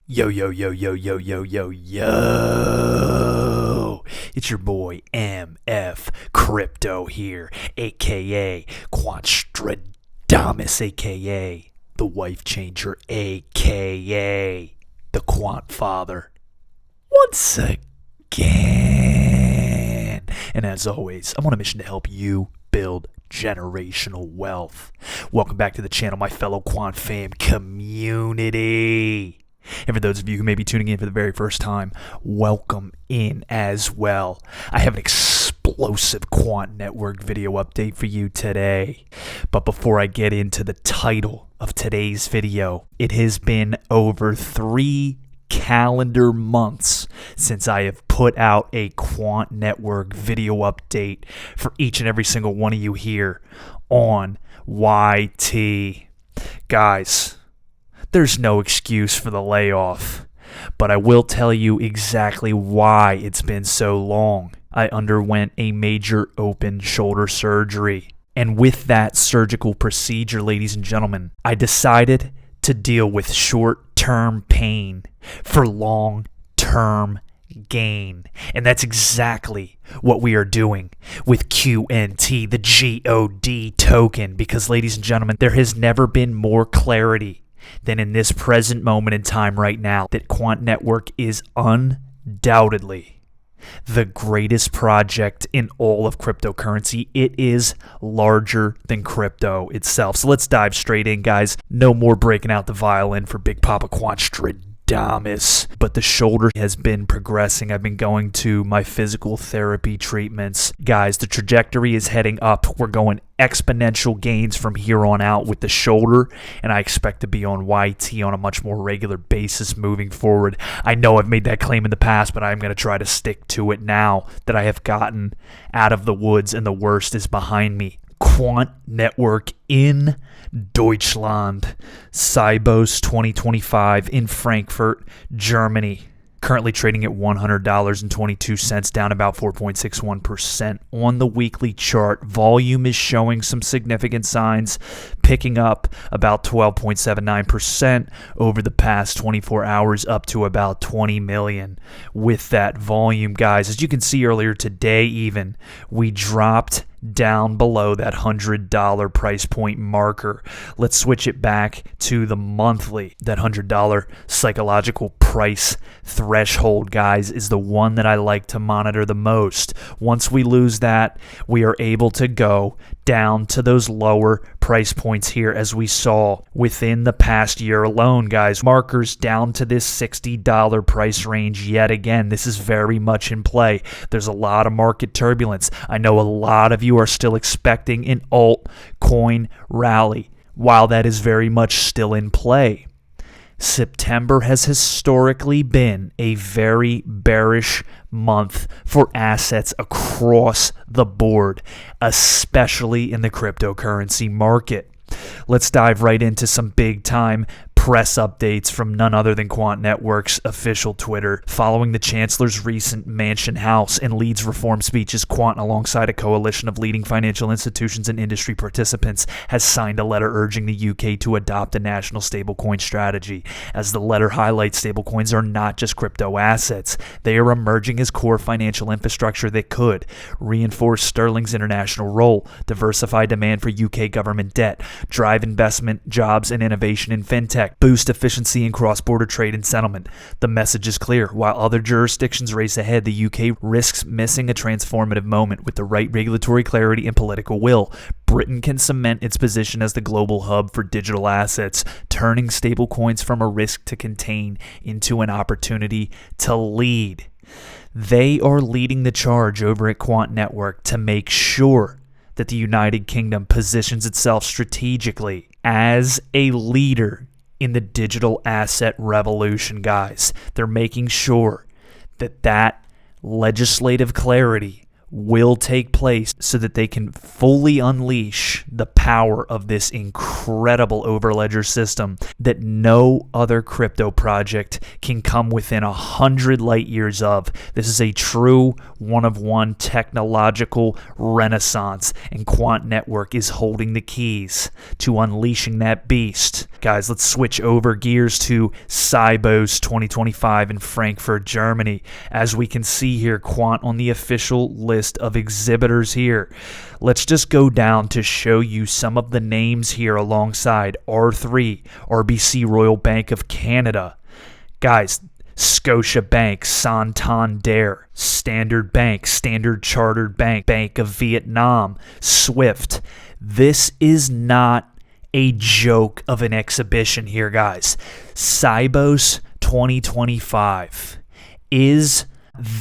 Yo, yo, yo, yo, yo, yo, yo, yo. It's your boy MF Crypto here, aka Quantstradamus, aka the Wife Changer, aka the Quant Father. Once again. And as always, I'm on a mission to help you build generational wealth. Welcome back to the channel, my fellow Quant fam community. And for those of you who may be tuning in for the very first time, welcome in as well. I have an explosive Quant Network video update for you today. But before I get into the title of today's video, it has been over 3 calendar months since I have put out a Quant Network video update for each and every single one of you here on YT. Guys, there's no excuse for the layoff, but I will tell you exactly why it's been so long. I underwent a major open shoulder surgery, and with that surgical procedure, ladies and gentlemen, I decided to deal with short-term pain for long-term gain. And that's exactly what we are doing with QNT, the GOD token, because ladies and gentlemen, there has never been more clarity than in this present moment in time right now that Quant Network is undoubtedly the greatest project in all of cryptocurrency. It is larger than crypto itself. So let's dive straight in, guys. No more breaking out the violin for Big Papa Quantstradamus. But the shoulder has been progressing. I've been going to my physical therapy treatments. Guys, the trajectory is heading up. We're going exponential gains from here on out with the shoulder, and I expect to be on YT on a much more regular basis moving forward. I know I've made that claim in the past, but I'm going to try to stick to it now that I have gotten out of the woods and the worst is behind me. Quant Network in Deutschland, Sibos 2025 in Frankfurt, Germany. Currently trading at $100.22, down about 4.61% on the weekly chart. Volume is showing some significant signs, picking up about 12.79% over the past 24 hours, up to about 20 million with that volume, guys. As you can see earlier today, even we dropped down below that $100 price point marker. Let's switch it back to the monthly. That $100 psychological price threshold, guys, is the one that I like to monitor the most. Once we lose that, we are able to go down to those lower price points here, as we saw within the past year alone, guys. Markers down to this $60 price range yet again. This is very much in play. There's a lot of market turbulence. I know a lot of you are still expecting an altcoin rally. While that is very much still in play, September has historically been a very bearish month for assets across the board, especially in the cryptocurrency market. Let's dive right into some big time press updates from none other than Quant Network's official Twitter. Following the Chancellor's recent Mansion House and Leeds reform speeches, Quant, alongside a coalition of leading financial institutions and industry participants, has signed a letter urging the UK to adopt a national stablecoin strategy. As the letter highlights, stablecoins are not just crypto assets. They are emerging as core financial infrastructure that could reinforce sterling's international role, diversify demand for UK government debt, drive investment, jobs, and innovation in fintech, boost efficiency in cross-border trade and settlement. The message is clear. While other jurisdictions race ahead, the UK risks missing a transformative moment. With the right regulatory clarity and political will, Britain can cement its position as the global hub for digital assets, turning stablecoins from a risk to contain into an opportunity to lead. They are leading the charge over at Quant Network to make sure that the United Kingdom positions itself strategically as a leader in the digital asset revolution, guys. They're making sure that that legislative clarity will take place so that they can fully unleash the power of this incredible overledger system that no other crypto project can come within 100 light years of. This is a true one-of-one technological renaissance, and Quant Network is holding the keys to unleashing that beast. Guys, let's switch over gears to Sibos 2025 in Frankfurt, Germany. As we can see here, Quant on the official list of exhibitors here. Let's just go down to show you some of the names here alongside R3, RBC Royal Bank of Canada. Guys, Scotia Bank, Santander, Standard Bank, Standard Chartered Bank, Bank of Vietnam, SWIFT. This is not a joke of an exhibition here, guys. Sibos 2025 is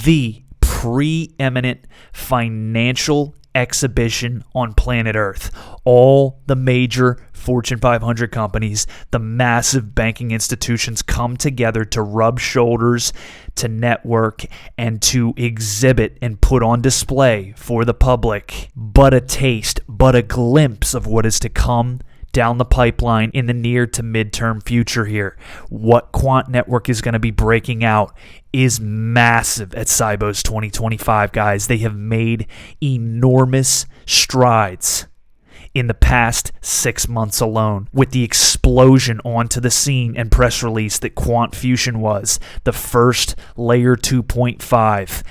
the preeminent financial exhibition on planet Earth. All the major Fortune 500 companies, the massive banking institutions come together to rub shoulders, to network, and to exhibit and put on display for the public. But a taste, but a glimpse of what is to come down the pipeline in the near to midterm future here. What Quant Network is going to be breaking out is massive at Sibos 2025, guys. They have made enormous strides in the past 6 months alone with the explosion onto the scene and press release that Quant Fusion was, the first layer 2.5.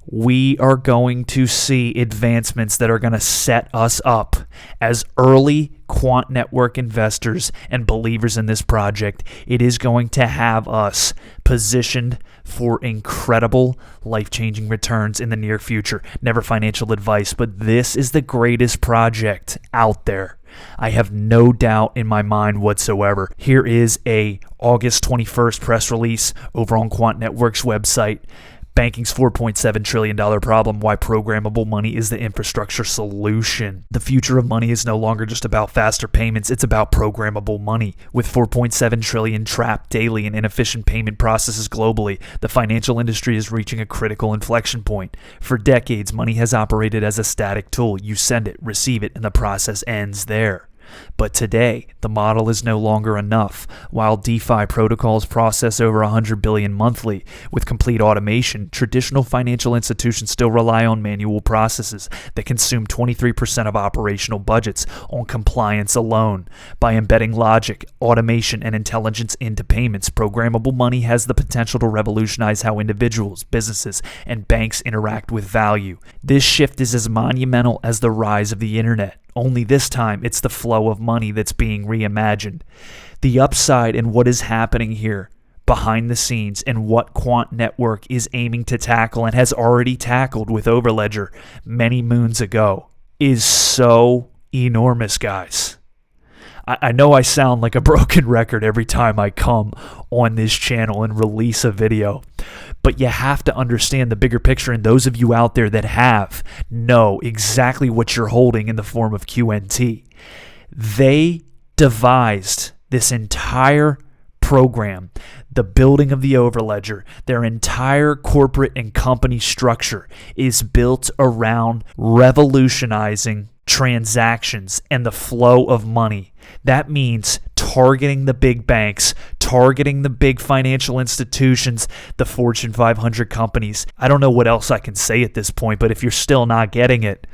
We are going to see advancements that are going to set us up as early Quant Network investors and believers in this project. It is going to have us positioned for incredible life-changing returns in the near future. Never financial advice, but this is the greatest project out there. I have no doubt in my mind whatsoever. Here is a August 21st press release over on Quant Network's website. Banking's $4.7 trillion problem, why programmable money is the infrastructure solution. The future of money is no longer just about faster payments, it's about programmable money. With $4.7 trillion trapped daily in inefficient payment processes globally, the financial industry is reaching a critical inflection point. For decades, money has operated as a static tool. You send it, receive it, and the process ends there. But today, the model is no longer enough. While DeFi protocols process over 100 billion monthly with complete automation, traditional financial institutions still rely on manual processes that consume 23% of operational budgets on compliance alone. By embedding logic, automation, and intelligence into payments, programmable money has the potential to revolutionize how individuals, businesses, and banks interact with value. This shift is as monumental as the rise of the internet. Only this time, it's the flow of money that's being reimagined. The upside in what is happening here behind the scenes and what Quant Network is aiming to tackle and has already tackled with Overledger many moons ago is so enormous, guys. I know I sound like a broken record every time I come on this channel and release a video, but you have to understand the bigger picture, and those of you out there that have know exactly what you're holding in the form of QNT. They devised this entire program, the building of the Overledger. Their entire corporate and company structure is built around revolutionizing transactions and the flow of money. That means targeting the big banks, targeting the big financial institutions, the Fortune 500 companies. I don't know what else I can say at this point, but if you're still not getting it,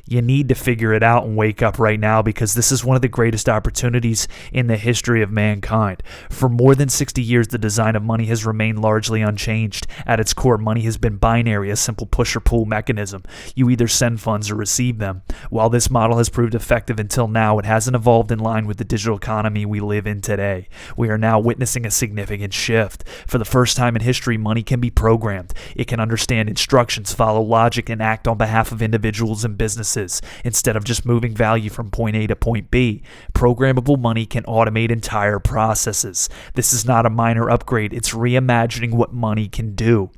you need to figure it out and wake up right now, because this is one of the greatest opportunities in the history of mankind. For more than 60 years, the design of money has remained largely unchanged. At its core, money has been binary, a simple push or pull mechanism. You either send funds or receive them. While this model has proved effective until now, it hasn't evolved in line with the digital economy we live in today. We are now witnessing a significant shift. For the first time in history, money can be programmed. It can understand instructions, follow logic, and act on behalf of individuals and businesses. Instead of just moving value from point A to point B, programmable money can automate entire processes. This is not a minor upgrade, it's reimagining what money can do.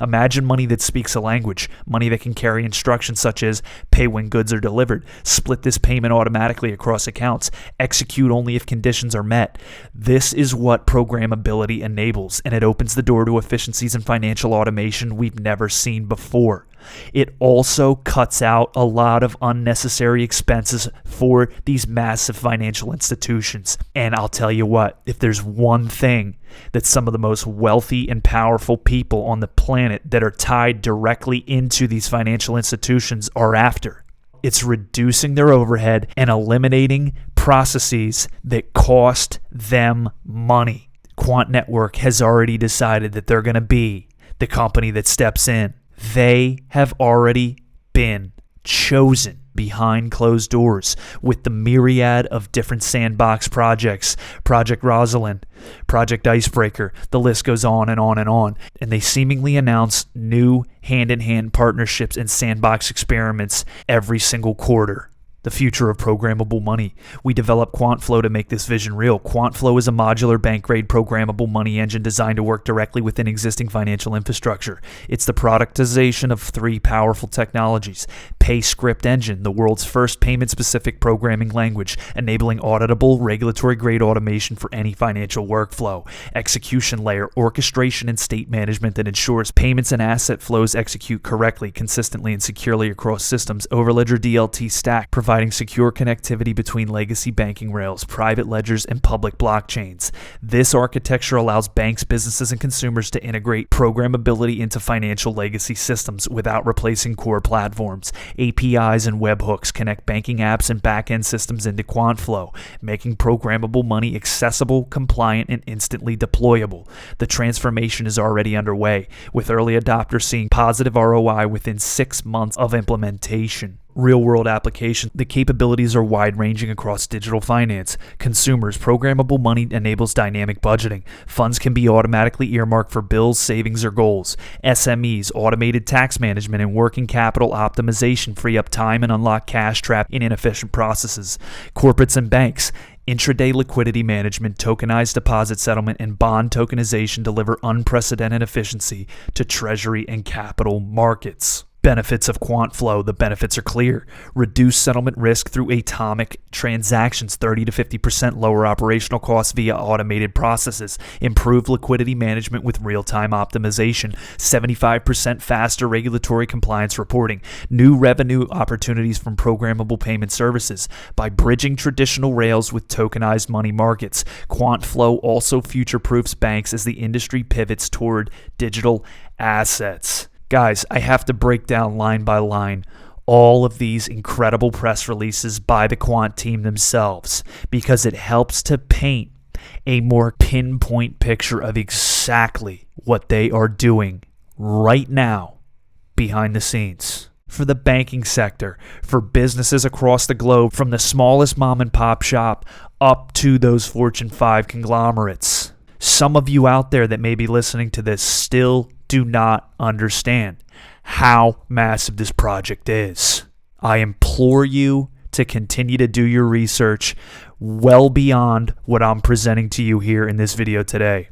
Imagine money that speaks a language, money that can carry instructions such as pay when goods are delivered, split this payment automatically across accounts, execute only if conditions are met. This is what programmability enables, and it opens the door to efficiencies and financial automation we've never seen before. It also cuts out a lot of unnecessary expenses for these massive financial institutions. And I'll tell you what, if there's one thing that some of the most wealthy and powerful people on the planet that are tied directly into these financial institutions are after, it's reducing their overhead and eliminating processes that cost them money. Quant Network has already decided that they're going to be the company that steps in. They have already been chosen behind closed doors with the myriad of different sandbox projects, Project Rosalind, Project Icebreaker, the list goes on and on and on. And they seemingly announce new hand-in-hand partnerships and sandbox experiments every single quarter. The future of programmable money. We developed QuantFlow to make this vision real. QuantFlow is a modular bank-grade programmable money engine designed to work directly within existing financial infrastructure. It's the productization of three powerful technologies. PayScript Engine, the world's first payment-specific programming language, enabling auditable, regulatory-grade automation for any financial workflow. Execution layer, orchestration and state management that ensures payments and asset flows execute correctly, consistently, and securely across systems. Overledger DLT stack, providing secure connectivity between legacy banking rails, private ledgers, and public blockchains. This architecture allows banks, businesses, and consumers to integrate programmability into financial legacy systems without replacing core platforms. APIs and webhooks connect banking apps and back-end systems into QuantFlow, making programmable money accessible, compliant, and instantly deployable. The transformation is already underway, with early adopters seeing positive ROI within 6 months of implementation. Real-world application. The capabilities are wide-ranging across digital finance. Consumers, programmable money enables dynamic budgeting. Funds can be automatically earmarked for bills, savings, or goals. SMEs, automated tax management and working capital optimization free up time and unlock cash trapped in inefficient processes. Corporates and banks, intraday liquidity management, tokenized deposit settlement, and bond tokenization deliver unprecedented efficiency to treasury and capital markets. Benefits of QuantFlow. The benefits are clear. Reduce settlement risk through atomic transactions, 30 to 50% lower operational costs via automated processes, improved liquidity management with real-time optimization, 75% faster regulatory compliance reporting, new revenue opportunities from programmable payment services. By bridging traditional rails with tokenized money markets, QuantFlow also future-proofs banks as the industry pivots toward digital assets. Guys, I have to break down line by line all of these incredible press releases by the Quant team themselves because it helps to paint a more pinpoint picture of exactly what they are doing right now behind the scenes. For the banking sector, for businesses across the globe, from the smallest mom and pop shop up to those Fortune 5 conglomerates. Some of you out there that may be listening to this still do not understand how massive this project is. I implore you to continue to do your research well beyond what I'm presenting to you here in this video today,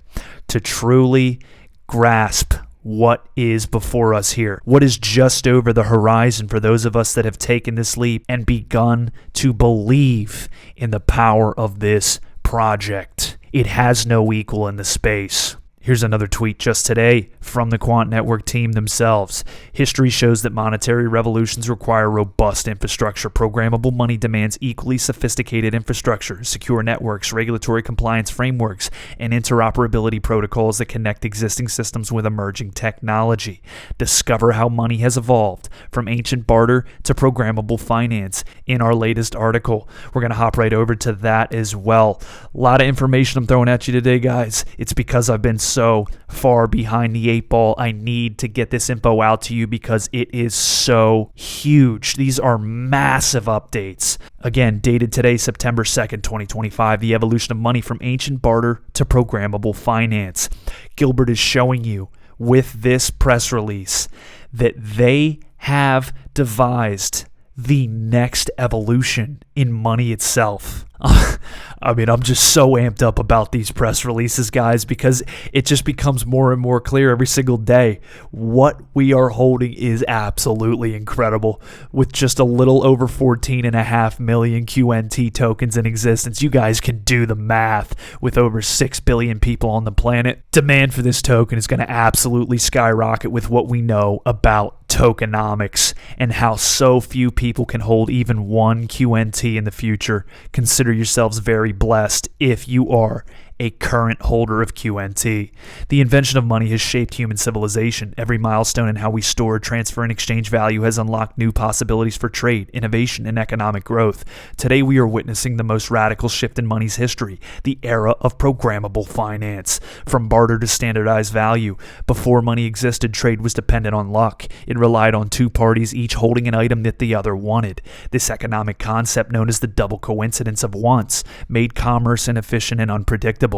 to truly grasp what is before us here, what is just over the horizon for those of us that have taken this leap and begun to believe in the power of this project. It has no equal in the space. Here's another tweet just today from the Quant Network team themselves. History shows that monetary revolutions require robust infrastructure. Programmable money demands equally sophisticated infrastructure, secure networks, regulatory compliance frameworks, and interoperability protocols that connect existing systems with emerging technology. Discover how money has evolved from ancient barter to programmable finance in our latest article. We're going to hop right over to that as well. A lot of information I'm throwing at you today, guys. It's because I've been so far behind the 8 ball. I need to get this info out to you because it is so huge. These are massive updates. Again, dated today, September 2nd, 2025, the evolution of money from ancient barter to programmable finance. Gilbert is showing you with this press release that they have devised the next evolution in money itself. I mean, I'm just so amped up about these press releases, guys, because it just becomes more and more clear every single day. What we are holding is absolutely incredible. With just a little over 14.5 million QNT tokens in existence, you guys can do the math. With over 6 billion people on the planet, demand for this token is going to absolutely skyrocket with what we know about tokenomics and how so few people can hold even one QNT in the future. Consider yourselves very blessed if you are a current holder of QNT. The invention of money has shaped human civilization. Every milestone in how we store, transfer, and exchange value has unlocked new possibilities for trade, innovation, and economic growth. Today we are witnessing the most radical shift in money's history, the era of programmable finance. From barter to standardized value. Before money existed, trade was dependent on luck. It relied on two parties each holding an item that the other wanted. This economic concept, known as the double coincidence of wants, made commerce inefficient and unpredictable.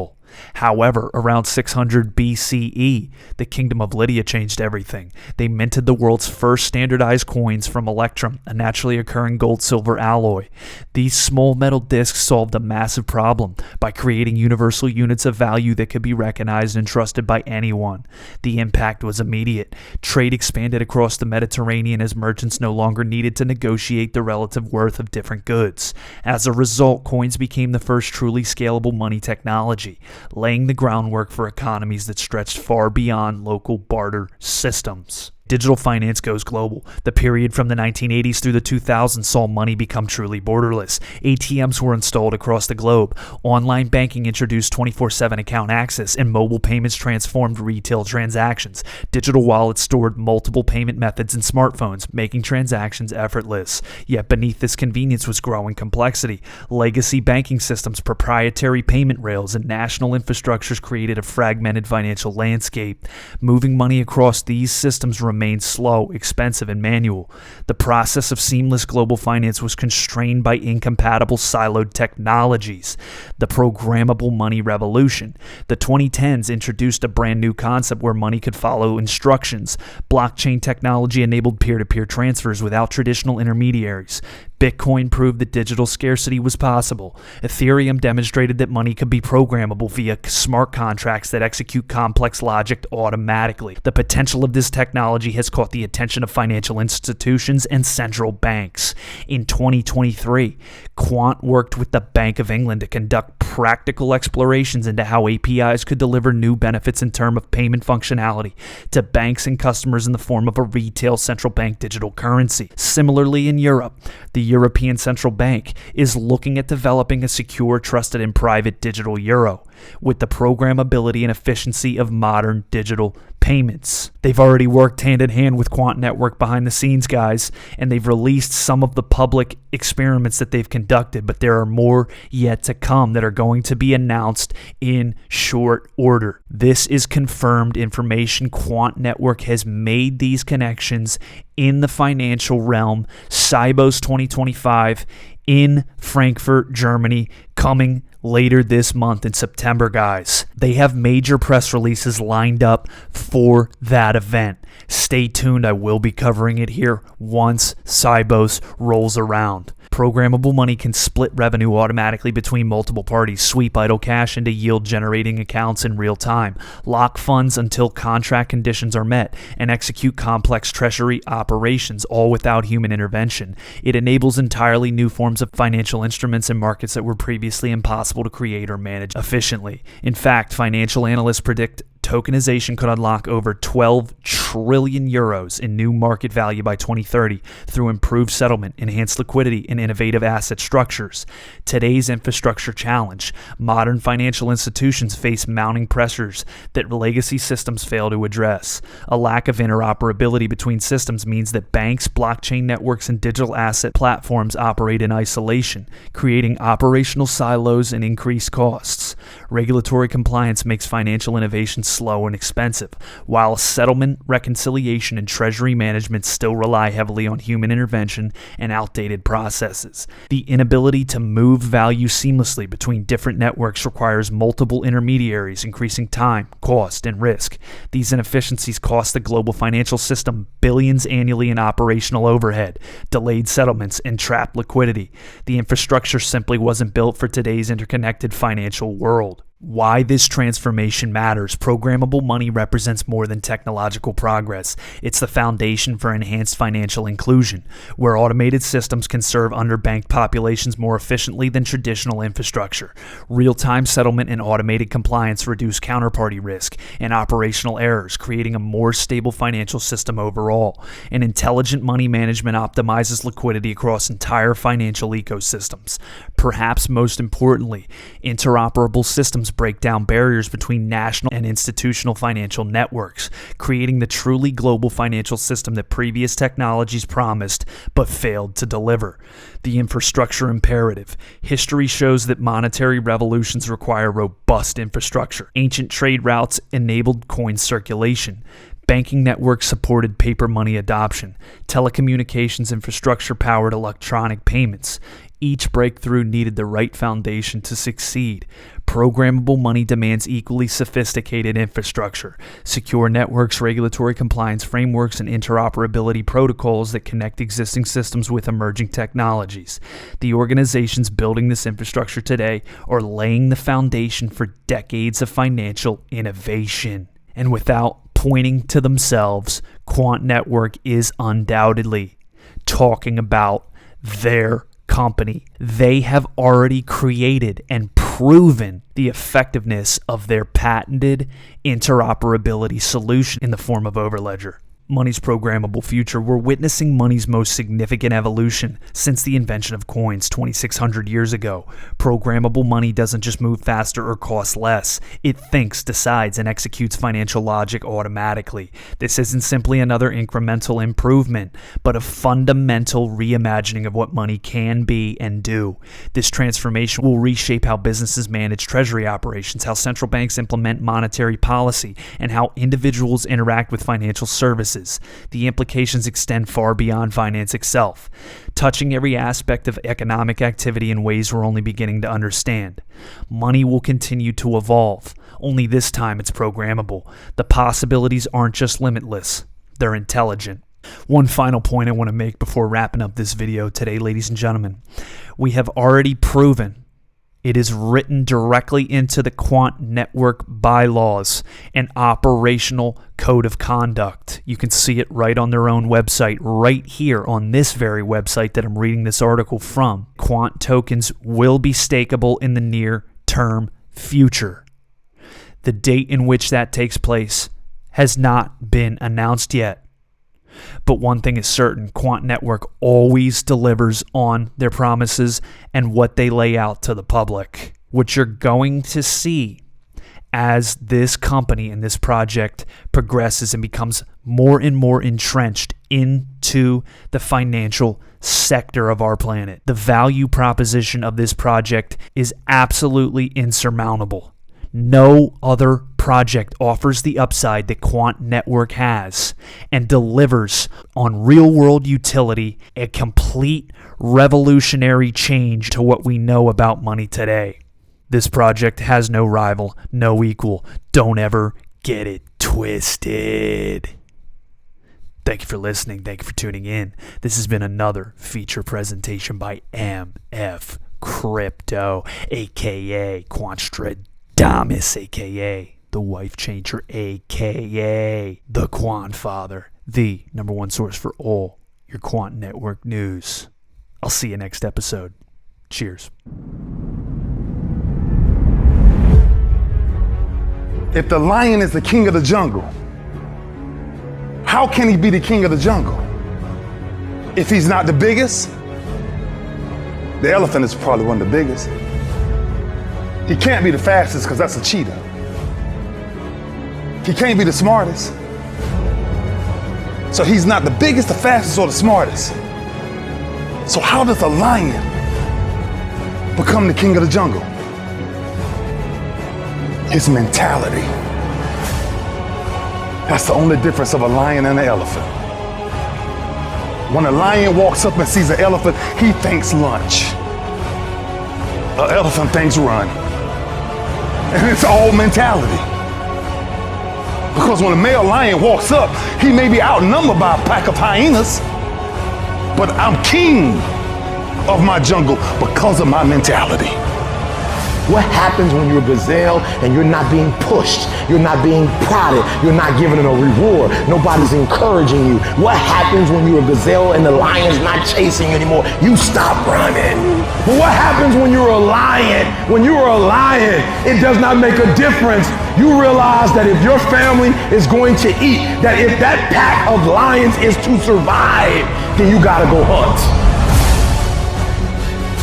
However, around 600 BCE, the Kingdom of Lydia changed everything. They minted the world's first standardized coins from electrum, a naturally occurring gold-silver alloy. These small metal discs solved a massive problem by creating universal units of value that could be recognized and trusted by anyone. The impact was immediate. Trade expanded across the Mediterranean as merchants no longer needed to negotiate the relative worth of different goods. As a result, coins became the first truly scalable money technology, laying the groundwork for economies that stretched far beyond local barter systems. Digital finance goes global. The period from the 1980s through the 2000s saw money become truly borderless. ATMs were installed across the globe. Online banking introduced 24/7 account access, and mobile payments transformed retail transactions. Digital wallets stored multiple payment methods in smartphones, making transactions effortless. Yet beneath this convenience was growing complexity. Legacy banking systems, proprietary payment rails, and national infrastructures created a fragmented financial landscape. Moving money across these systems remained slow, expensive, and manual. The process of seamless global finance was constrained by incompatible siloed technologies. The programmable money revolution. The 2010s introduced a brand new concept where money could follow instructions. Blockchain technology enabled peer-to-peer transfers without traditional intermediaries. Bitcoin proved that digital scarcity was possible. Ethereum demonstrated that money could be programmable via smart contracts that execute complex logic automatically. The potential of this technology has caught the attention of financial institutions and central banks. In 2023, Quant worked with the Bank of England to conduct practical explorations into how APIs could deliver new benefits in terms of payment functionality to banks and customers in the form of a retail central bank digital currency. Similarly, in Europe, the European Central Bank is looking at developing a secure, trusted, and private digital euro with the programmability and efficiency of modern digital payments. They've already worked hand in hand with Quant Network behind the scenes, guys, and they've released some of the public experiments that they've conducted, but there are more yet to come that are going to be announced in short order. This is confirmed information. Quant Network has made these connections in the financial realm. Sibos 2025 in Frankfurt, Germany, coming later this month in September, guys. They have major press releases lined up for that event. Stay tuned. I will be covering it here once Sibos rolls around. Programmable money can split revenue automatically between multiple parties, sweep idle cash into yield-generating accounts in real time, lock funds until contract conditions are met, and execute complex treasury operations, all without human intervention. It enables entirely new forms of financial instruments and markets that were previously impossible to create or manage efficiently. In fact, financial analysts predict tokenization could unlock over 12 trillion euros in new market value by 2030 through improved settlement, enhanced liquidity, and innovative asset structures. Today's infrastructure challenge. Modern financial institutions face mounting pressures that legacy systems fail to address. A lack of interoperability between systems means that banks, blockchain networks, and digital asset platforms operate in isolation, creating operational silos and increased costs. Regulatory compliance makes financial innovation slow and expensive, while settlement, reconciliation, and treasury management still rely heavily on human intervention and outdated processes. The inability to move value seamlessly between different networks requires multiple intermediaries, increasing time, cost, and risk. These inefficiencies cost the global financial system billions annually in operational overhead, delayed settlements, and trapped liquidity. The infrastructure simply wasn't built for today's interconnected financial world. Why this transformation matters. Programmable money represents more than technological progress. It's the foundation for enhanced financial inclusion, where automated systems can serve underbanked populations more efficiently than traditional infrastructure. Real-time settlement and automated compliance reduce counterparty risk and operational errors, creating a more stable financial system overall. And intelligent money management optimizes liquidity across entire financial ecosystems. Perhaps most importantly, interoperable systems break down barriers between national and institutional financial networks, creating the truly global financial system that previous technologies promised but failed to deliver. The infrastructure imperative. History shows that monetary revolutions require robust infrastructure. Ancient trade routes enabled coin circulation. Banking networks supported paper money adoption. Telecommunications infrastructure powered electronic payments. Each breakthrough needed the right foundation to succeed. Programmable money demands equally sophisticated infrastructure, secure networks, regulatory compliance frameworks, and interoperability protocols that connect existing systems with emerging technologies. The organizations building this infrastructure today are laying the foundation for decades of financial innovation. And without pointing to themselves, Quant Network is undoubtedly talking about their company. They have already created and proven the effectiveness of their patented interoperability solution in the form of Overledger. Money's programmable future. We're witnessing money's most significant evolution since the invention of coins 2,600 years ago. Programmable money doesn't just move faster or cost less. It thinks, decides, and executes financial logic automatically. This isn't simply another incremental improvement, but a fundamental reimagining of what money can be and do. This transformation will reshape how businesses manage treasury operations, how central banks implement monetary policy, and how individuals interact with financial services. The implications extend far beyond finance itself, touching every aspect of economic activity in ways we're only beginning to understand. Money will continue to evolve, only this time it's programmable. The possibilities aren't just limitless, they're intelligent. One final point I want to make before wrapping up this video today, ladies and gentlemen. We have already proven it is written directly into the Quant Network bylaws and operational code of conduct. You can see it right on their own website, right here on this very website that I'm reading this article from. Quant tokens will be stakeable in the near-term future. The date in which that takes place has not been announced yet. But one thing is certain, Quant Network always delivers on their promises and what they lay out to the public. What you're going to see as this company and this project progresses and becomes more and more entrenched into the financial sector of our planet. The value proposition of this project is absolutely insurmountable. No other project offers the upside that Quant Network has and delivers on real-world utility, a complete revolutionary change to what we know about money today. This project has no rival, no equal. Don't ever get it twisted. Thank you for listening. Thank you for tuning in. This has been another feature presentation by MF Crypto, aka Quantstradamus, aka the Wife Changer, aka the Quant Father, the #1 source for all your Quant Network news. I'll see you next episode. Cheers. If the lion is the king of the jungle, how can he be the king of the jungle? If he's not the biggest, the elephant is probably one of the biggest. He can't be the fastest because that's a cheetah. He can't be the smartest. So he's not the biggest, the fastest, or the smartest. So how does a lion become the king of the jungle? His mentality. That's the only difference of a lion and an elephant. When a lion walks up and sees an elephant, he thinks lunch. An elephant thinks run. And it's all mentality. Because when a male lion walks up, he may be outnumbered by a pack of hyenas, but I'm king of my jungle because of my mentality. What happens when you're a gazelle and you're not being pushed, you're not being prodded, you're not giving it a reward, nobody's encouraging you? What happens when you're a gazelle and the lion's not chasing you anymore? You stop running. But what happens when you're a lion? When you're a lion, it does not make a difference. You realize that if your family is going to eat, that if that pack of lions is to survive, then you gotta go hunt.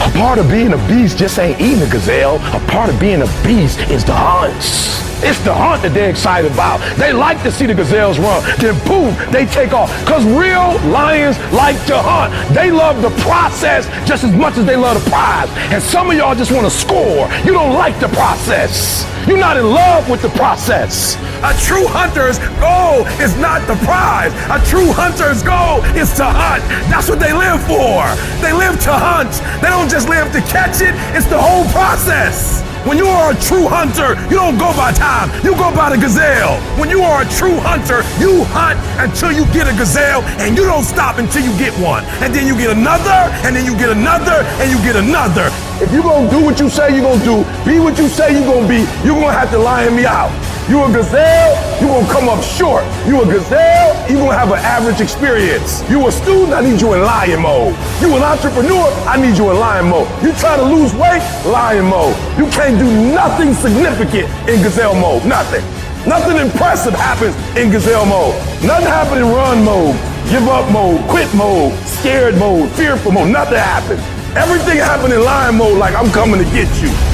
A part of being a beast just ain't eating a gazelle. A part of being a beast is the hunts. It's the hunt that they're excited about. They like to see the gazelles run. Then boom, they take off. Because real lions like to hunt. They love the process just as much as they love the prize. And some of y'all just want to score. You don't like the process. You're not in love with the process. A true hunter's goal is not the prize. A true hunter's goal is to hunt. That's what they live for. They live to hunt. They don't just live to catch it. It's the whole process. When you are a true hunter, you don't go by time, you go by the gazelle. When you are a true hunter, you hunt until you get a gazelle, and you don't stop until you get one. And then you get another, and then you get another, and you get another. If you're gonna do what you say you're gonna do, be what you say you're gonna be, you're gonna have to lion me out. You a gazelle, you're gonna come up short. You a gazelle, you're gonna have an average experience. You a student, I need you in lion mode. You an entrepreneur, I need you in lion mode. You try to lose weight, lion mode. You can't do nothing significant in gazelle mode, nothing. Nothing impressive happens in gazelle mode. Nothing happens in run mode, give up mode, quit mode, scared mode, fearful mode, nothing happens. Everything happens in lion mode like I'm coming to get you.